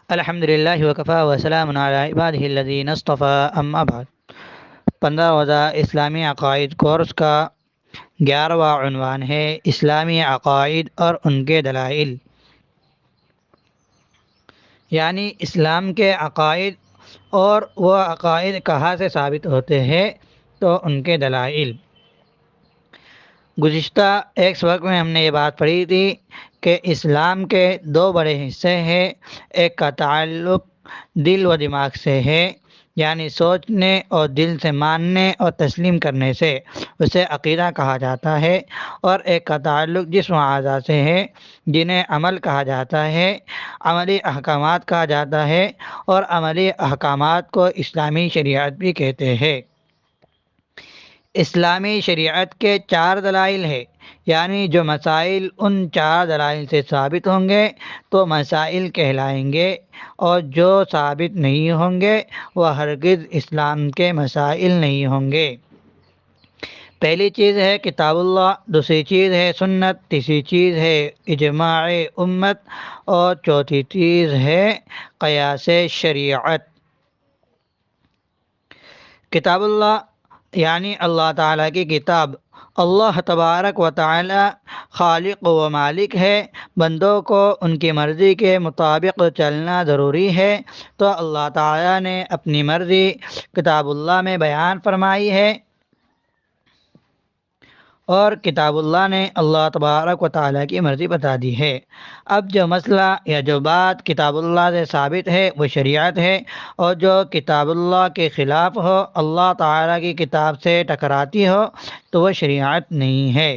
الحمدللہ وکفا وسلام علی عبادہ الذین اصطفیٰ اما بعد۔ 15 روزہ اسلامی عقائد کورس کا 11واں عنوان ہے اسلامی عقائد اور ان کے دلائل، یعنی اسلام کے عقائد اور وہ عقائد کہاں سے ثابت ہوتے ہیں تو ان کے دلائل۔ گزشتہ ایک سبق میں ہم نے یہ بات پڑھی تھی کہ اسلام کے دو بڑے حصے ہیں۔ ایک کا تعلق دل و دماغ سے ہے، یعنی سوچنے اور دل سے ماننے اور تسلیم کرنے سے، اسے عقیدہ کہا جاتا ہے، اور ایک کا تعلق جسم و اعضاء سے ہے، جنہیں عمل کہا جاتا ہے، عملی احکامات کہا جاتا ہے، اور عملی احکامات کو اسلامی شریعت بھی کہتے ہیں۔ اسلامی شریعت کے 4 دلائل ہیں، یعنی جو مسائل ان 4 دلائل سے ثابت ہوں گے تو مسائل کہلائیں گے، اور جو ثابت نہیں ہوں گے وہ ہرگز اسلام کے مسائل نہیں ہوں گے۔ پہلی چیز ہے کتاب اللہ، دوسری چیز ہے سنت، تیسری چیز ہے اجماع امت، اور چوتھی چیز ہے قیاس شریعت۔ کتاب اللہ یعنی اللہ تعالیٰ کی کتاب۔ اللہ تبارک و تعالی خالق و مالک ہے، بندوں کو ان کی مرضی کے مطابق چلنا ضروری ہے، تو اللہ تعالیٰ نے اپنی مرضی کتاب اللہ میں بیان فرمائی ہے، اور کتاب اللہ نے اللہ تبارک و تعالیٰ کی مرضی بتا دی ہے۔ اب جو مسئلہ یا جو بات کتاب اللہ سے ثابت ہے وہ شریعت ہے، اور جو کتاب اللہ کے خلاف ہو، اللہ تعالیٰ کی کتاب سے ٹکراتی ہو، تو وہ شریعت نہیں ہے۔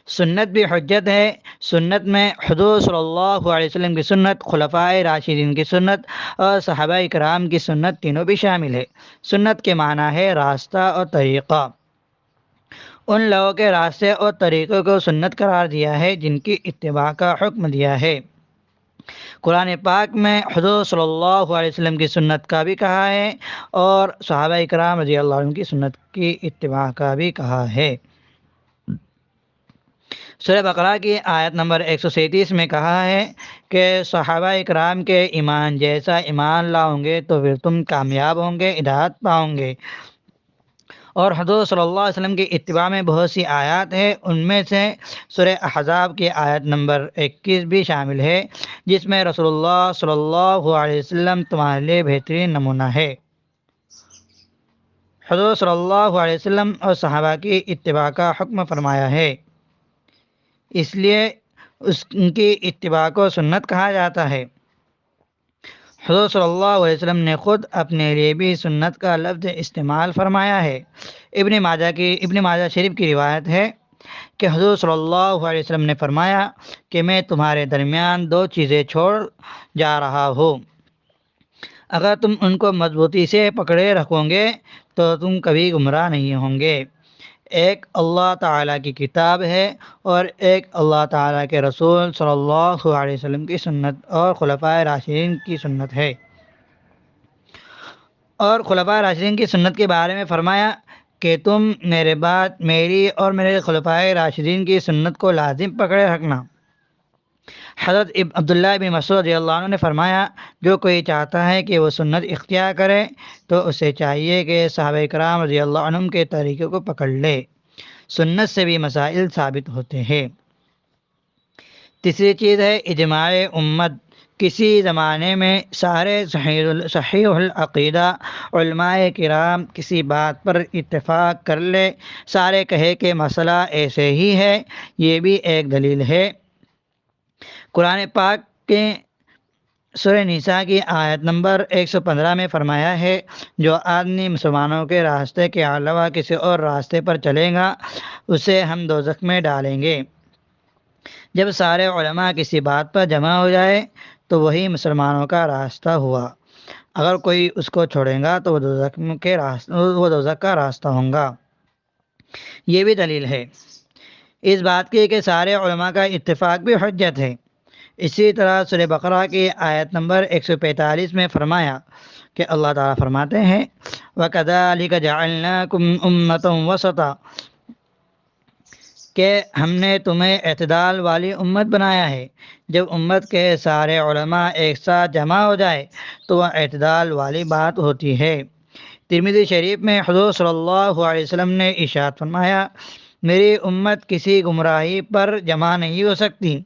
سنت بھی حجت ہے۔ سنت میں حضور صلی اللہ علیہ وسلم کی سنت، خلفائے راشدین کی سنت اور صحابہ کرام کی سنت تینوں بھی شامل ہے۔ سنت کے معنی ہے راستہ اور طریقہ۔ ان لوگوں کے راستے اور طریقوں کو سنت قرار دیا ہے جن کی اتباع کا حکم دیا ہے۔ قرآن پاک میں حضور صلی اللہ علیہ وسلم کی سنت کا بھی کہا ہے، اور صحابہ کرام رضی اللہ عنہ کی سنت کی اتباع کا بھی کہا ہے۔ سورہ بقرہ کی آیت نمبر 137 میں کہا ہے کہ صحابہ کرام کے ایمان جیسا ایمان لاؤ گے تو پھر تم کامیاب ہوں گے، ہدایت پاؤ گے۔ اور حضور صلی اللہ علیہ وسلم کی اتباع میں بہت سی آیات ہیں، ان میں سے سورہ احزاب کی آیت نمبر 21 بھی شامل ہے، جس میں رسول اللہ صلی اللہ علیہ وسلم تمہارے لیے بہترین نمونہ ہے۔ حضور صلی اللہ علیہ وسلم اور صحابہ کی اتباع کا حکم فرمایا ہے، اس لیے اس کی اتباع کو سنت کہا جاتا ہے۔ حضور صلی اللہ علیہ وسلم نے خود اپنے لیے بھی سنت کا لفظ استعمال فرمایا ہے۔ ابن ماجہ شریف کی روایت ہے کہ حضور صلی اللہ علیہ وسلم نے فرمایا کہ میں تمہارے درمیان 2 چیزیں چھوڑ جا رہا ہوں، اگر تم ان کو مضبوطی سے پکڑے رکھو گے تو تم کبھی گمراہ نہیں ہوں گے۔ ایک اللہ تعالیٰ کی کتاب ہے، اور ایک اللہ تعالیٰ کے رسول صلی اللہ علیہ وسلم کی سنت اور خلفائے راشدین کی سنت ہے۔ اور خلفائے راشدین کی سنت کے بارے میں فرمایا کہ تم میرے بعد میری اور میرے خلفائے راشدین کی سنت کو لازم پکڑے رکھنا۔ حضرت عبداللہ بن مسعود رضی اللہ عنہ نے فرمایا جو کوئی چاہتا ہے کہ وہ سنت اختیار کرے تو اسے چاہیے کہ صحابہ کرام رضی اللہ عنہم کے طریقے کو پکڑ لے۔ سنت سے بھی مسائل ثابت ہوتے ہیں۔ تیسری چیز ہے اجماع امت۔ کسی زمانے میں سارے صحیح العقیدہ علماء کرام کسی بات پر اتفاق کر لے، سارے کہے کہ مسئلہ ایسے ہی ہے، یہ بھی ایک دلیل ہے۔ قرآن پاک کے سورہ نساء کی آیت نمبر 115 میں فرمایا ہے جو آدمی مسلمانوں کے راستے کے علاوہ کسی اور راستے پر چلے گا اسے ہم دوزخ میں ڈالیں گے۔ جب سارے علماء کسی بات پر جمع ہو جائے تو وہی مسلمانوں کا راستہ ہوا، اگر کوئی اس کو چھوڑے گا تو وہ دوزخ کا راستہ ہوگا۔ یہ بھی دلیل ہے اس بات کی کہ سارے علماء کا اتفاق بھی حجت ہے۔ اسی طرح سورہ بقرہ کی آیت نمبر 145 میں فرمایا کہ اللہ تعالیٰ فرماتے ہیں وَكَذَلِكَ جَعَلْنَاكُمْ أُمَّةً وَسَطًا، کہ ہم نے تمہیں اعتدال والی امت بنایا ہے۔ جب امت کے سارے علماء ایک ساتھ جمع ہو جائے تو وہ اعتدال والی بات ہوتی ہے۔ ترمذی شریف میں حضور صلی اللہ علیہ وسلم نے ارشاد فرمایا، میری امت کسی گمراہی پر جمع نہیں ہو سکتی۔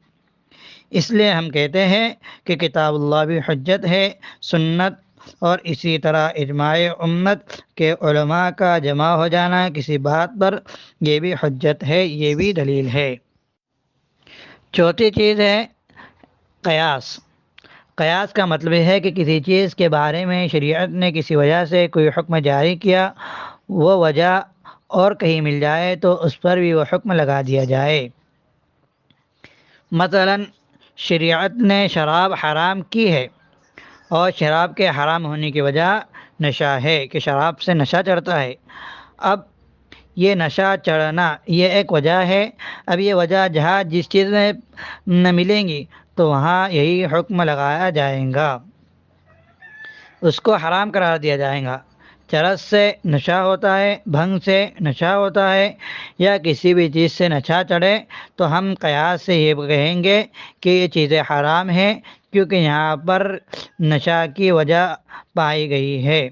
اس لیے ہم کہتے ہیں کہ کتاب اللہ بھی حجت ہے، سنت اور اسی طرح اجماع امت کے علماء کا جمع ہو جانا کسی بات پر، یہ بھی حجت ہے، یہ بھی دلیل ہے۔ چوتھی چیز ہے قیاس۔ قیاس کا مطلب ہے کہ کسی چیز کے بارے میں شریعت نے کسی وجہ سے کوئی حکم جاری کیا، وہ وجہ اور کہیں مل جائے تو اس پر بھی وہ حکم لگا دیا جائے۔ مثلا شریعت نے شراب حرام کی ہے اور شراب کے حرام ہونے کی وجہ نشہ ہے کہ شراب سے نشہ چڑھتا ہے۔ اب یہ نشہ چڑھنا یہ ایک وجہ ہے۔ اب یہ وجہ جہاں جس چیز میں نہ ملیں گی تو وہاں یہی حکم لگایا جائے گا، اس کو حرام قرار دیا جائے گا۔ چرس سے نشہ ہوتا ہے، بھنگ سے نشہ ہوتا ہے، یا کسی بھی چیز سے نشہ چڑھے تو ہم قیاس سے یہ کہیں گے کہ یہ چیزیں حرام ہیں کیونکہ یہاں پر نشہ کی وجہ پائی گئی ہے۔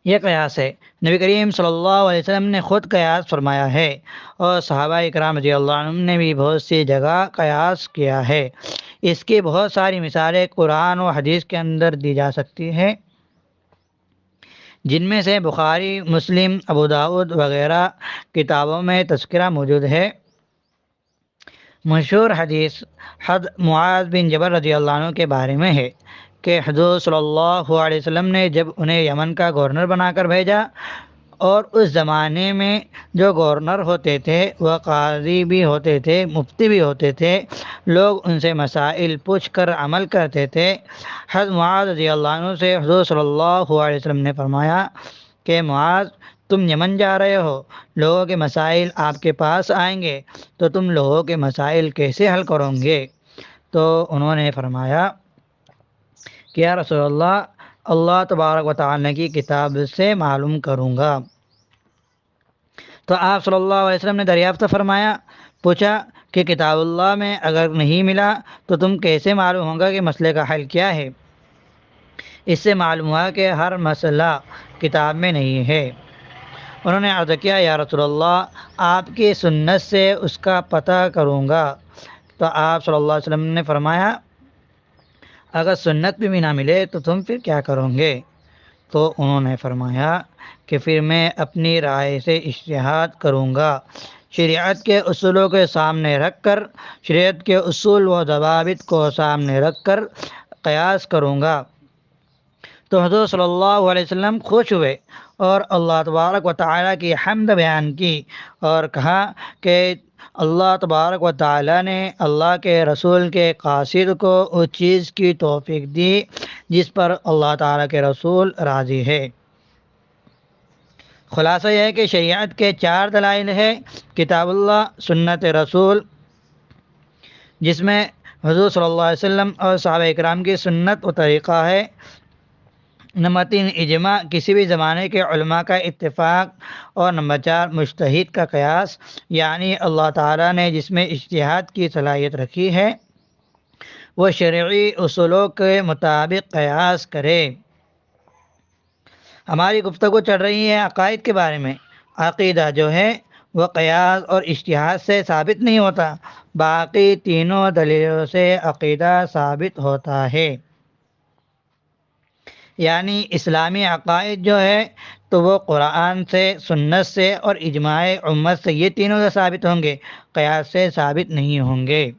یہ قیاس ہے۔ نبی کریم صلی اللہ علیہ وسلم نے خود قیاس فرمایا ہے اور صحابہ کرام رضی اللہ عنہم نے بھی بہت سی جگہ قیاس کیا ہے۔ اس کی بہت ساری مثالیں قرآن و حدیث کے اندر دی جا سکتی ہیں، جن میں سے بخاری، مسلم، ابو داؤد وغیرہ کتابوں میں تذکرہ موجود ہے۔ مشہور حدیث معاذ بن جبل رضی اللہ عنہ کے بارے میں ہے کہ حضور صلی اللہ علیہ وسلم نے جب انہیں یمن کا گورنر بنا کر بھیجا، اور اس زمانے میں جو گورنر ہوتے تھے وہ قاضی بھی ہوتے تھے، مفتی بھی ہوتے تھے، لوگ ان سے مسائل پوچھ کر عمل کرتے تھے۔ حضرت معاذ رضی اللہ عنہ سے حضور صلی اللہ علیہ وسلم نے فرمایا کہ معاذ، تم یمن جا رہے ہو، لوگوں کے مسائل آپ کے پاس آئیں گے تو تم لوگوں کے مسائل کیسے حل کرو گے؟ تو انہوں نے فرمایا کہ یا رسول اللہ، اللہ تبارک و تعالیٰ کی کتاب سے معلوم کروں گا۔ تو آپ صلی اللہ علیہ وسلم نے دریافت فرمایا، پوچھا کہ کتاب اللہ میں اگر نہیں ملا تو تم کیسے معلوم ہوگا کہ مسئلے کا حل کیا ہے؟ اس سے معلوم ہوا کہ ہر مسئلہ کتاب میں نہیں ہے۔ انہوں نے عرض کیا، یا رسول اللہ، آپ کی سنت سے اس کا پتہ کروں گا۔ تو آپ صلی اللہ علیہ وسلم نے فرمایا، اگر سنت بھی نہ ملے تو تم پھر کیا کرو گے؟ تو انہوں نے فرمایا کہ پھر میں اپنی رائے سے اجتہاد کروں گا، شریعت کے اصولوں کے سامنے رکھ کر، شریعت کے اصول و ضوابط کو سامنے رکھ کر قیاس کروں گا۔ تو حضور صلی اللہ علیہ وسلم خوش ہوئے اور اللہ تبارک و تعالیٰ کی حمد بیان کی اور کہا کہ اللہ تبارک و تعالیٰ نے اللہ کے رسول کے قاصد کو اس چیز کی توفیق دی جس پر اللہ تعالیٰ کے رسول راضی ہے۔ خلاصہ یہ ہے کہ شریعت کے 4 دلائل ہے، کتاب اللہ، سنت رسول جس میں حضور صلی اللہ علیہ وسلم اور صحابہ کرام کی سنت و طریقہ ہے، نمبر 3 اجماع، کسی بھی زمانے کے علماء کا اتفاق، اور نمبر 4 مجتہد کا قیاس، یعنی اللہ تعالیٰ نے جس میں اجتہاد کی صلاحیت رکھی ہے وہ شرعی اصولوں کے مطابق قیاس کرے۔ ہماری گفتگو چل رہی ہے عقائد کے بارے میں۔ عقیدہ جو ہے وہ قیاس اور اجتہاد سے ثابت نہیں ہوتا، باقی تینوں دلیلوں سے عقیدہ ثابت ہوتا ہے۔ یعنی اسلامی عقائد جو ہے تو وہ قرآن سے، سنت سے اور اجماع امت سے، یہ تینوں سے ثابت ہوں گے، قیاس سے ثابت نہیں ہوں گے۔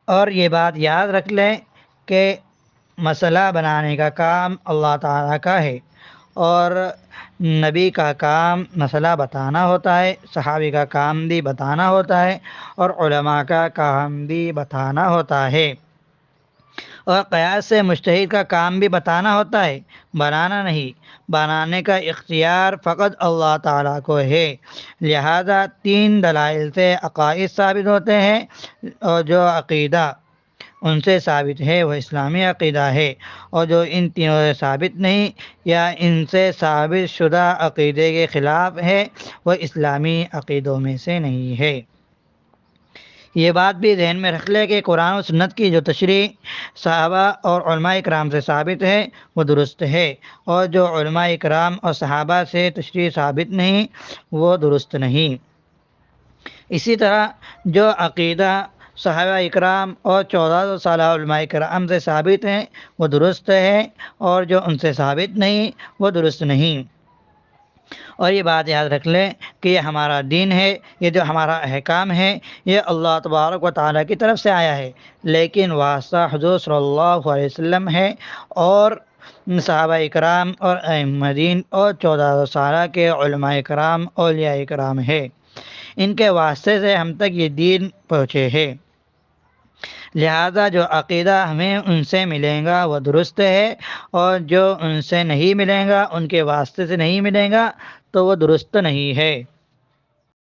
اور یہ بات یاد رکھ لیں کہ مسئلہ بنانے کا کام اللہ تعالیٰ کا ہے، اور نبی کا کام مسئلہ بتانا ہوتا ہے، صحابی کا کام بھی بتانا ہوتا ہے، اور علماء کا کام بھی بتانا ہوتا ہے۔ اور قیاس سے مجتہد کا کام بھی بتانا ہوتا ہے، بنانا نہیں۔ بنانے کا اختیار فقط اللہ تعالیٰ کو ہے۔ لہذا 3 دلائل سے عقائد ثابت ہوتے ہیں، اور جو عقیدہ ان سے ثابت ہے وہ اسلامی عقیدہ ہے، اور جو ان تینوں سے ثابت نہیں یا ان سے ثابت شدہ عقیدے کے خلاف ہے وہ اسلامی عقیدوں میں سے نہیں ہے۔ یہ بات بھی ذہن میں رکھ لے کہ قرآن و سنت کی جو تشریح صحابہ اور علماء اکرام سے ثابت ہے وہ درست ہے، اور جو علماء اکرام اور صحابہ سے تشریح ثابت نہیں وہ درست نہیں۔ اسی طرح جو عقیدہ صحابہ اکرام اور 1400 سالہ علماء اکرام سے ثابت ہیں وہ درست ہے، اور جو ان سے ثابت نہیں وہ درست نہیں۔ اور یہ بات یاد رکھ لیں کہ یہ ہمارا دین ہے، یہ جو ہمارا احکام ہے یہ اللہ تبارک و تعالیٰ کی طرف سے آیا ہے، لیکن واسطہ حضور صلی اللہ علیہ وسلم ہے، اور صحابہ اکرام اور ائمہ دین اور 1400 سالہ کے علماء اکرام اولیاء اکرام ہے، ان کے واسطے سے ہم تک یہ دین پہنچے ہے۔ لہذا جو عقیدہ ہمیں ان سے ملے گا وہ درست ہے، اور جو ان سے نہیں ملے گا، ان کے واسطے سے نہیں ملے گا تو وہ درست نہیں ہے۔